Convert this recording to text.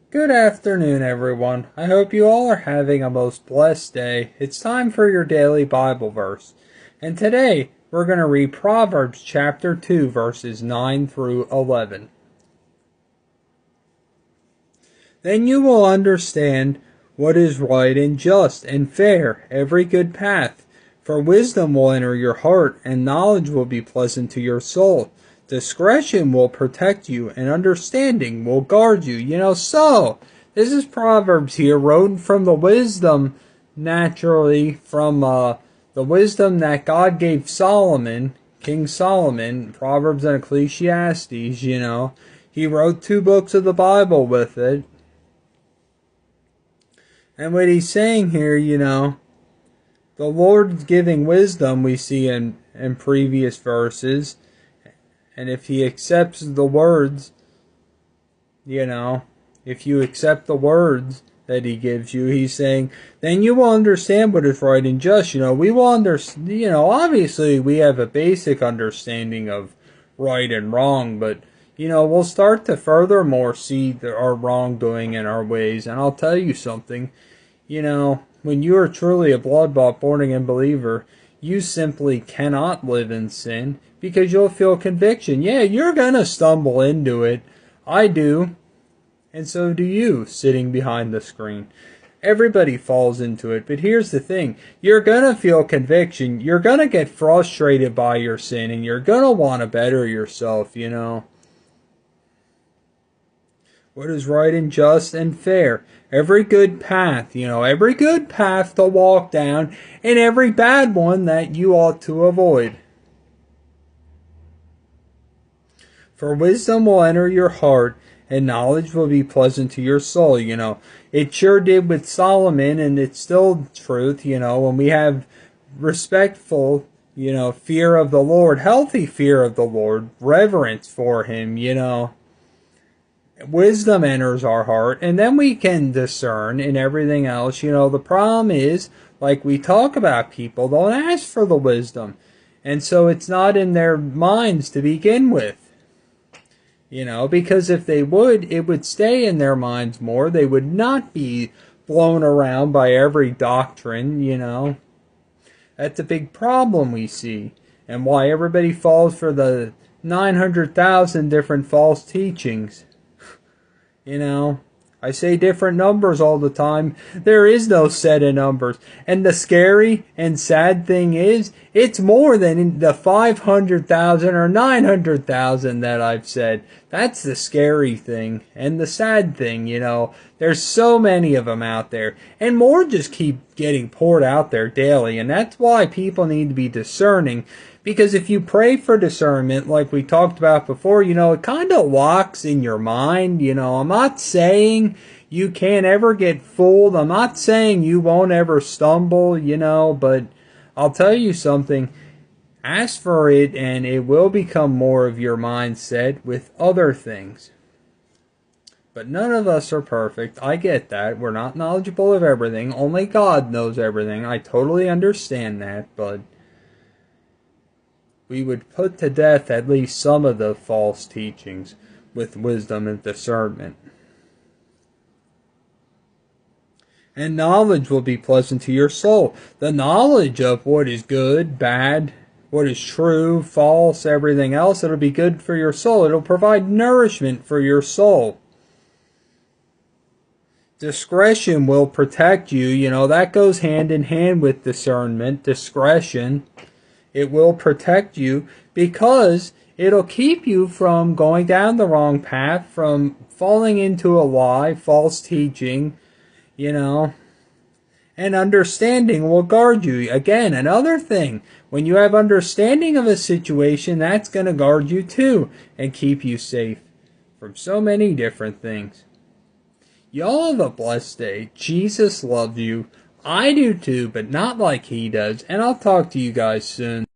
Good afternoon, everyone. I hope you all are having a most blessed day. It's time for your daily Bible verse. And today, we're going to read Proverbs chapter 2, verses 9 through 11. Then you will understand what is right and just and fair, every good path. For wisdom will enter your heart, and knowledge will be pleasant to your soul. Discretion will protect you, and understanding will guard you. So, this is Proverbs here, wrote from the wisdom, naturally, from the wisdom that God gave Solomon, King Solomon, Proverbs and Ecclesiastes, He wrote 2 books of the Bible with it. And what he's saying here, the Lord's giving wisdom, we see in previous verses. And if he accepts the words, if you accept the words that he gives you, he's saying, then you will understand what is right and just. We will understand, obviously we have a basic understanding of right and wrong, but, we'll start to furthermore see our wrongdoing in our ways. And I'll tell you something, when you are truly a blood-bought, born-again believer, you simply cannot live in sin because you'll feel conviction. Yeah, you're going to stumble into it. I do. And so do you, sitting behind the screen. Everybody falls into it. But here's the thing. You're going to feel conviction. You're going to get frustrated by your sin. And you're going to want to better yourself, What is right and just and fair. Every good path, every good path to walk down, and every bad one that you ought to avoid. For wisdom will enter your heart, and knowledge will be pleasant to your soul. It sure did with Solomon, and it's still truth, when we have respectful, fear of the Lord, healthy fear of the Lord, reverence for Him, Wisdom enters our heart, and then we can discern in everything else. The problem is, like we talk about, people don't ask for the wisdom. And so it's not in their minds to begin with. Because if they would, it would stay in their minds more. They would not be blown around by every doctrine, That's a big problem we see. And why everybody falls for the 900,000 different false teachings. I say different numbers all the time. There is no set of numbers. And the scary and sad thing is, it's more than the 500,000 or 900,000 that I've said. That's the scary thing. And the sad thing, there's so many of them out there. And more just keep getting poured out there daily. And that's why people need to be discerning. Because if you pray for discernment, like we talked about before, it kind of locks in your mind. I'm not saying you can't ever get fooled. I'm not saying you won't ever stumble, but I'll tell you something. Ask for it and it will become more of your mindset with other things. But none of us are perfect. I get that. We're not knowledgeable of everything. Only God knows everything. I totally understand that, but we would put to death at least some of the false teachings with wisdom and discernment. And knowledge will be pleasant to your soul. The knowledge of what is good, bad, what is true, false, everything else, it'll be good for your soul. It'll provide nourishment for your soul. Discretion will protect you. That goes hand in hand with discernment, discretion. It will protect you because it'll keep you from going down the wrong path, from falling into a lie, false teaching, And understanding will guard you. Again, another thing, when you have understanding of a situation, that's going to guard you too and keep you safe from so many different things. Y'all have a blessed day. Jesus loves you. I do too, but not like He does. And I'll talk to you guys soon.